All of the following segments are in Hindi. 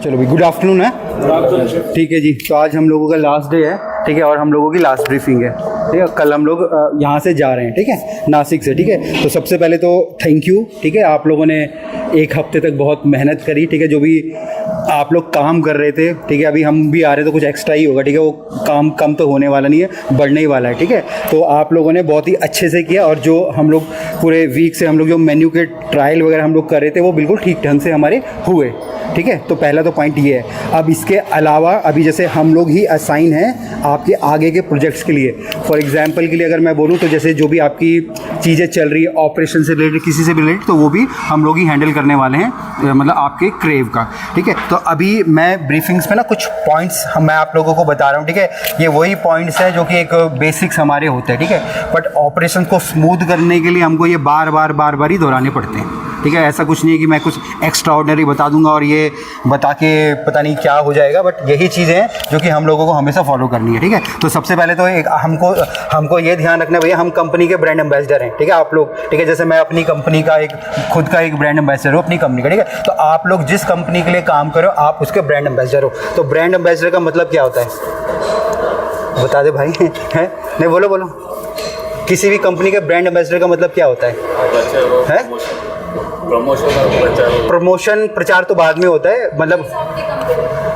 चलो भाई, गुड आफ्टरनून है। ठीक है जी, तो आज हम लोगों का लास्ट डे है, ठीक है, और हम लोगों की लास्ट ब्रीफिंग है, ठीक है। कल हम लोग यहाँ से जा रहे हैं, ठीक है, नासिक से, ठीक है। तो सबसे पहले तो थैंक यू, ठीक है, आप लोगों ने एक हफ्ते तक बहुत मेहनत करी, ठीक है, जो भी आप लोग काम कर रहे थे, ठीक है, अभी हम भी आ रहे तो कुछ एक्स्ट्रा ही होगा, ठीक है, वो काम कम तो होने वाला नहीं है, बढ़ने ही वाला है, ठीक है। तो आप लोगों ने बहुत ही अच्छे से किया, और जो हम लोग पूरे वीक से हम लोग जो मेन्यू के ट्रायल वगैरह हम लोग कर रहे थे वो बिल्कुल ठीक ढंग से हमारे हुए, ठीक है। तो पहला तो पॉइंट ये है। अब इसके अलावा अभी जैसे हम लोग ही असाइन हैं आपके आगे के प्रोजेक्ट्स के लिए। फॉर एग्जांपल के लिए अगर मैं बोलूँ तो जैसे जो भी आपकी चीज़ें चल रही है ऑपरेशन से रिलेटेड, किसी से भी रिलेटेड, तो वो भी हम लोग ही हैंडल करने वाले हैं, मतलब आपके क्रेव का, ठीक है। तो अभी मैं ब्रीफिंग्स में ना कुछ पॉइंट्स मैं आप लोगों को बता रहा हूँ, ठीक है। ये वही पॉइंट्स हैं जो कि एक बेसिक्स हमारे होते हैं, ठीक है, बट ऑपरेशन को स्मूथ करने के लिए हमको ये बार बार ही दोहराने पड़ते हैं, ठीक है। ऐसा कुछ नहीं है कि मैं कुछ एक्स्ट्रा ऑर्डिनरी बता दूंगा और ये बता के पता नहीं क्या हो जाएगा, बट यही चीज़ें हैं जो कि हम लोगों को हमेशा फॉलो करनी है, ठीक है। तो सबसे पहले तो एक हमको ये ध्यान रखना है भैया, हम कंपनी के ब्रांड एम्बेसडर हैं, ठीक है, आप लोग, ठीक है। जैसे मैं अपनी कंपनी का खुद का एक ब्रांड एम्बेसडर हूँ अपनी कंपनी का, ठीक है। तो आप लोग जिस कंपनी के लिए काम करो आप उसके ब्रांड एम्बेसडर हो। तो ब्रांड एम्बेसडर का मतलब क्या होता है, बता दे भाई है नहीं, बोलो। किसी भी कंपनी के ब्रांड एम्बेसडर का मतलब क्या होता है? प्रमोशन प्रचार तो बाद में होता है, मतलब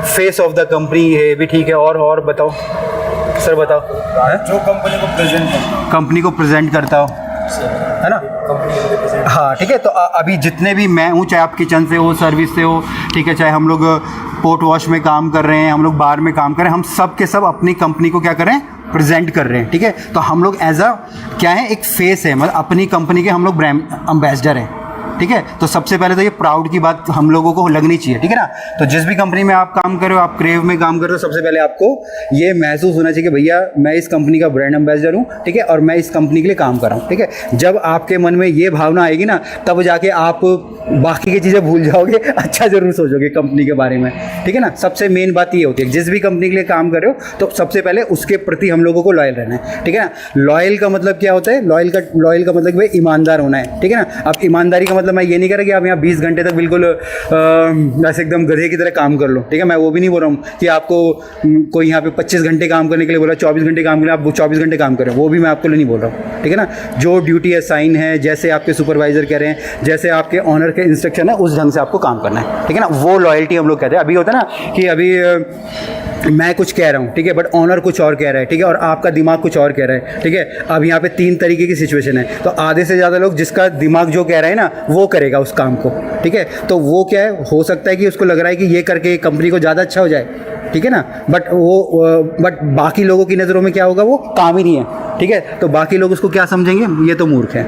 फेस ऑफ द कंपनी है भी, ठीक है। और बताओ सर, बताओ। जो कंपनी को प्रेजेंट करता हो, है ना, हाँ, ठीक है। तो अभी जितने भी मैं हूँ, चाहे आप किचन से हो, सर्विस से हो, ठीक है, चाहे हम लोग पोर्ट वॉश में काम कर रहे हैं, हम लोग बार में काम कर रहे हैं, हम सब के सब अपनी कंपनी को क्या कर रहे हैं, प्रेजेंट कर रहे हैं, ठीक है। तो हम लोग एज अ क्या है, एक फेस है, मतलब अपनी कंपनी के हम लोग ब्रांड एम्बेसडर हैं, ठीक है। तो सबसे पहले तो ये प्राउड की बात हम लोगों को लगनी चाहिए, ठीक है ना। तो जिस भी कंपनी में आप काम कर रहे हो, आप क्रेव में काम कर रहे हो, सबसे पहले आपको ये महसूस होना चाहिए कि भैया मैं इस कंपनी का ब्रांड एम्बेसडर हूँ, ठीक है, और मैं इस कंपनी के लिए काम कर रहा हूँ, ठीक है। जब आपके मन में ये भावना आएगी ना, तब जाके आप बाकी की चीज़ें भूल जाओगे, अच्छा ज़रूर सोचोगे कंपनी के बारे में, ठीक है ना। सबसे मेन बात ये होती है, जिस भी कंपनी के लिए काम कर रहे हो तो सबसे पहले उसके प्रति हम लोगों को लॉयल रहना है, ठीक है ना। लॉयल का मतलब क्या होता है, लॉयल का मतलब भाई ईमानदार होना है, ठीक है ना। अब ईमानदारी का मतलब मैं ये नहीं कर रहा कि आप यहाँ 20 घंटे तक बिल्कुल ऐसे एकदम गधे की तरह काम कर लो, ठीक है। मैं वो भी नहीं बोल रहा हूँ कि आपको कोई यहाँ पे 25 घंटे काम करने के लिए बोला, 24 घंटे काम के लिए आप 24 घंटे काम करें, वो भी मैं आपको लिए नहीं बोल रहा हूँ, ठीक है ना। जो ड्यूटी असाइन है, जैसे आपके सुपरवाइजर कह रहे हैं, जैसे आपके ऑनर के इंस्ट्रक्शन है, उस ढंग से आपको काम करना है, ठीक है ना। वो लॉयल्टी हम लोग कहते हैं। अभी होता है ना कि अभी मैं कुछ कह रहा हूँ, ठीक है, बट ऑनर कुछ और कह रहा है, ठीक है, और आपका दिमाग कुछ और कह रहा है, ठीक है। अब यहाँ पे 3 तरीके की सिचुएशन है, तो आधे से ज़्यादा लोग जिसका दिमाग जो कह रहा है ना वो करेगा उस काम को, ठीक है। तो वो क्या है, हो सकता है कि उसको लग रहा है कि ये करके कंपनी को ज़्यादा अच्छा हो जाए, ठीक है ना, बट बाकी लोगों की नज़रों में क्या होगा, वो काम ही नहीं है, ठीक है। तो बाकी लोग उसको क्या समझेंगे, ये तो मूर्ख है,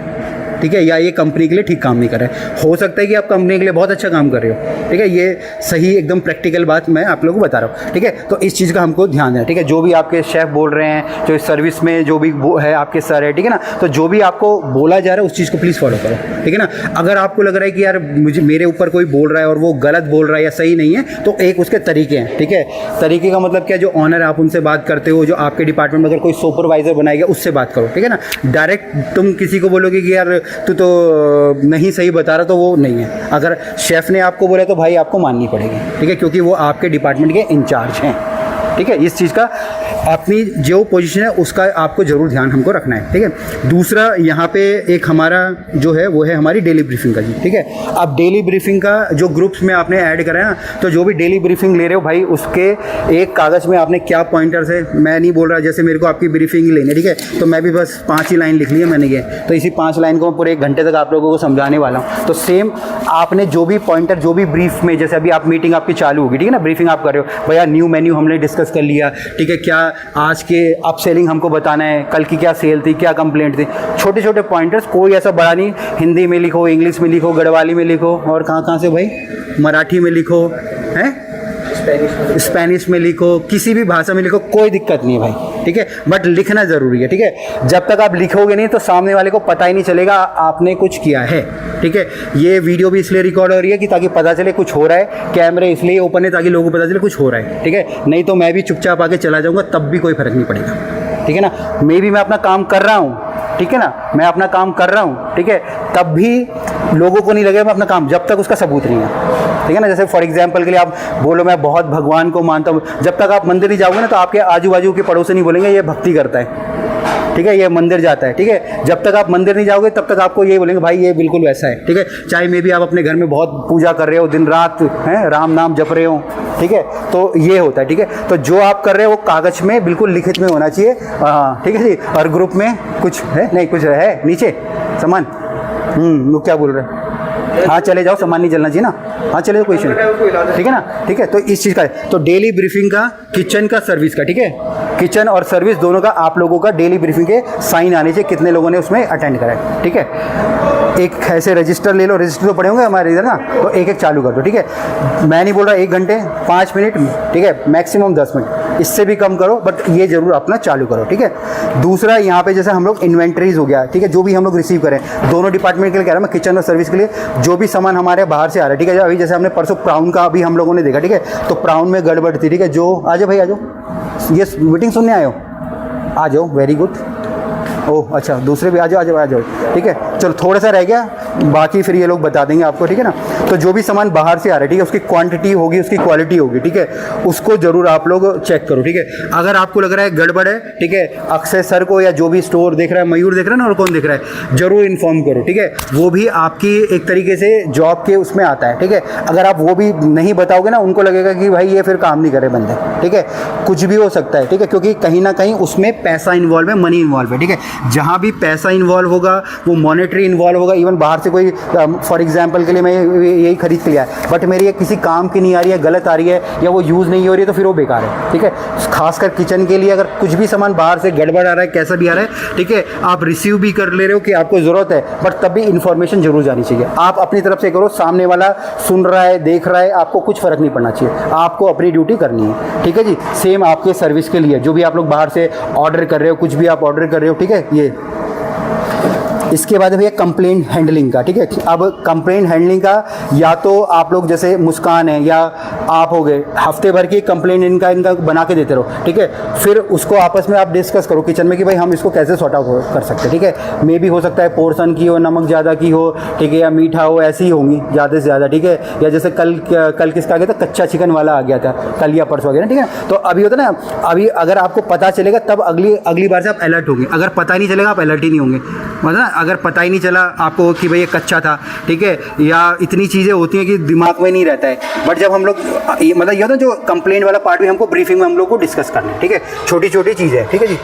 ठीक है, या ये कंपनी के लिए ठीक काम नहीं कर रहे। हो सकता है कि आप कंपनी के लिए बहुत अच्छा काम कर रहे हो, ठीक है, ये सही एकदम प्रैक्टिकल बात मैं आप लोगों को बता रहा हूँ, ठीक है। तो इस चीज़ का हमको ध्यान देना, ठीक है। जो भी आपके शेफ़ बोल रहे हैं, जो सर्विस में जो भी वो है आपके सर है, ठीक है ना, तो जो भी आपको बोला जा रहा है उस चीज़ को प्लीज़ फॉलो करो, ठीक है ना। अगर आपको लग रहा है कि यार मेरे ऊपर कोई बोल रहा है और वो गलत बोल रहा है या सही नहीं है, तो एक उसके तरीके हैं, ठीक है। तरीके का मतलब क्या, जो ऑनर आप उनसे बात करते हो, जो आपके डिपार्टमेंट में अगर कोई सुपरवाइजर बनाएगा उससे बात करो, ठीक है ना। डायरेक्ट तुम किसी को बोलोगे कि यार तू तो नहीं सही बता रहा, तो वो नहीं है। अगर शेफ़ ने आपको बोला तो भाई आपको माननी पड़ेगी, ठीक है, क्योंकि वो आपके डिपार्टमेंट के इंचार्ज हैं, ठीक है। इस चीज़ का अपनी जो पोजीशन है उसका आपको ज़रूर ध्यान हमको रखना है, ठीक है। दूसरा यहाँ पे एक हमारा जो है वो है हमारी डेली ब्रीफिंग का जी, ठीक है। अब डेली ब्रीफिंग का जो ग्रुप्स में आपने ऐड करा है ना, तो जो भी डेली ब्रीफिंग ले रहे हो भाई, उसके एक कागज़ में आपने क्या पॉइंटर्स है, मैं नहीं बोल रहा जैसे मेरे को आपकी ब्रीफिंग ही लेनी है, ठीक है, तो मैं भी बस 5 ही लाइन लिख ली है मैंने ये, तो इसी 5 लाइन को मैं पूरे 1 घंटे तक आप लोगों को समझाने वाला हूँ। तो सेम आपने जो भी पॉइंटर, जो भी ब्रीफ में, जैसे अभी आप मीटिंग आपकी चालू होगी, ठीक है ना, ब्रीफिंग आप कर रहे हो, भैया न्यू मेन्यू हमने डिस्कस कर लिया, ठीक है, क्या आज के अप सेलिंग हमको बताना है, कल की क्या सेल थी, क्या कंप्लेंट थी, छोटे छोटे पॉइंटर्स, कोई ऐसा बड़ा नहीं। हिंदी में लिखो, इंग्लिश में लिखो, गढ़वाली में लिखो, और कहाँ से भाई, मराठी में लिखो, हैं स्पेनिश में लिखो, किसी भी भाषा में लिखो, कोई दिक्कत नहीं है भाई, ठीक है, बट लिखना ज़रूरी है, ठीक है। जब तक आप लिखोगे नहीं तो सामने वाले को पता ही नहीं चलेगा आपने कुछ किया है, ठीक है। ये वीडियो भी इसलिए रिकॉर्ड हो रही है कि ताकि पता चले कुछ हो रहा है, कैमरे इसलिए ओपन है ताकि लोगों को पता चले कुछ हो रहा है, ठीक है। नहीं तो मैं भी चुपचाप आके चला जाऊँगा, तब भी कोई फ़र्क नहीं पड़ेगा, ठीक है ना। मैं अपना काम कर रहा हूँ, ठीक है ना, मैं अपना काम कर रहा हूँ, ठीक है, तब भी लोगों को नहीं लगेगा मैं अपना काम, जब तक उसका सबूत नहीं है, ठीक है ना। जैसे फॉर एग्जांपल के लिए आप बोलो मैं बहुत भगवान को मानता हूँ, जब तक आप मंदिर नहीं जाओगे ना तो आपके आजू बाजू के पड़ोसी नहीं बोलेंगे ये भक्ति करता है, ठीक है, ये मंदिर जाता है, ठीक है। जब तक आप मंदिर नहीं जाओगे तब तक आपको ये बोलेंगे भाई ये बिल्कुल वैसा है, ठीक है। चाहे मे भी आप अपने घर में बहुत पूजा कर रहे हो, दिन रात हैं राम नाम जप रहे हो, ठीक है, तो ये होता है, ठीक है। तो जो आप कर रहे हो वो कागज में बिल्कुल लिखित में होना चाहिए, हाँ ठीक है जी। और ग्रुप में कुछ है नहीं, कुछ है नीचे सामान, लोग क्या बोल रहे हैं, हाँ चले जाओ, सामान नहीं चलना चाहिए ना, हाँ चले जाओ, कोई इशू नहीं, ठीक है ना, ठीक है। तो इस चीज़ का है, तो डेली ब्रीफिंग का, किचन का, सर्विस का, ठीक है, किचन और सर्विस दोनों का आप लोगों का डेली ब्रीफिंग के साइन आने चाहिए, कितने लोगों ने उसमें अटेंड करा है, ठीक है। एक ऐसे रजिस्टर ले लो, रजिस्टर तो पड़े होंगे हमारे इधर ना, तो एक एक चालू कर दो, ठीक है। मैं नहीं बोल रहा 1 घंटे 5 मिनट, ठीक है, मैक्सिमम 10 मिनट, इससे भी कम करो, बट ये जरूर अपना चालू करो, ठीक है। दूसरा यहाँ पे जैसे हम लोग इन्वेंट्रीज हो गया, ठीक है, जो भी हम लोग रिसीव करें, दोनों डिपार्टमेंट के लिए कह रहा हूँ मैं, किचन और सर्विस के लिए, जो भी सामान हमारे बाहर से आ रहा है, ठीक है। अभी जैसे हमने परसों प्राउन का अभी हम लोगों ने देखा, ठीक है, तो प्राउन में गड़बड़ थी, ठीक है। जो आ जाओ भाई, आ जाओ, ये मीटिंग सुनने आए हो, आ जाओ, वेरी गुड। ओह अच्छा, दूसरे भी आ जाओ, आ जाओ, आ जाओ, ठीक है। चलो थोड़ा सा रह गया, बाकी फिर ये लोग बता देंगे आपको, ठीक है ना। तो जो भी सामान बाहर से आ रहा है, ठीक है, उसकी क्वांटिटी होगी, उसकी क्वालिटी होगी, ठीक है, उसको जरूर आप लोग चेक करो, ठीक है। अगर आपको लग रहा है गड़बड़ है, ठीक है, अक्षय सर को या जो भी स्टोर देख रहा है, मयूर देख रहा है ना, और कौन देख रहा है, जरूर इन्फॉर्म करो, ठीक है। वो भी आपकी एक तरीके से जॉब के उसमें आता है, ठीक है। अगर आप वो भी नहीं बताओगे ना, उनको लगेगा कि भाई ये फिर काम नहीं करे बंदे, ठीक है, कुछ भी हो सकता है, ठीक है, क्योंकि कहीं ना कहीं उसमें पैसा इन्वॉल्व है, मनी इन्वॉल्व है, ठीक है। जहाँ भी पैसा इन्वॉल्व होगा वो मॉनेटरी इन्वॉल्व होगा, इवन बाहर से कोई फॉर एग्जांपल के लिए मैं यही खरीद के लिया है, बट मेरी ये किसी काम की नहीं आ रही है, गलत आ रही है, या वो यूज़ नहीं हो रही है, तो फिर वो बेकार है, ठीक है। खासकर किचन के लिए अगर कुछ भी सामान बाहर से गड़बड़ आ रहा है, कैसा भी आ रहा है, ठीक है, आप रिसीव भी कर ले रहे हो कि आपको ज़रूरत है, बट तब भी इन्फॉर्मेशन जरूर जानी चाहिए। आप अपनी तरफ से करो, सामने वाला सुन रहा है, देख रहा है, आपको कुछ फ़र्क नहीं पड़ना चाहिए, आपको अपनी ड्यूटी करनी है, ठीक है जी। सेम आपके सर्विस के लिए, जो भी आप लोग बाहर से ऑर्डर कर रहे हो, कुछ भी आप ऑर्डर कर रहे हो, ठीक है। ये इसके बाद भैया कंप्लेंट हैंडलिंग का, ठीक है। अब कंप्लेंट हैंडलिंग का, या तो आप लोग जैसे मुस्कान है या आप हो गए, हफ्ते भर की कंप्लेंट इनका बना के देते रहो, ठीक है। फिर उसको आपस में आप डिस्कस करो किचन में कि भाई हम इसको कैसे सॉर्ट आउट कर सकते हैं, ठीक है। मे भी हो सकता है पोर्शन की हो, नमक ज़्यादा की हो, ठीक है, या मीठा हो, ऐसी ही होंगी ज़्यादा से ज़्यादा, ठीक है। या जैसे कल किसका आ गया था, कच्चा चिकन वाला आ गया था कल या परसों आ गया ना, ठीक है। तो अभी होता है ना, अभी अगर आपको पता चलेगा तब अगली बार से आप अलर्ट होंगे, अगर पता नहीं चलेगा आप अलर्ट ही नहीं होंगे, मतलब अगर पता ही नहीं चला आपको कि भाई ये कच्चा था, ठीक है, या इतनी चीज़ें होती हैं कि दिमाग में नहीं रहता है। बट जब हम लोग मतलब ये होता है जो कंप्लेंट वाला पार्ट भी हमको ब्रीफिंग में हम लोग को डिस्कस करना है, ठीक है, छोटी छोटी चीज़ें, ठीक है जी।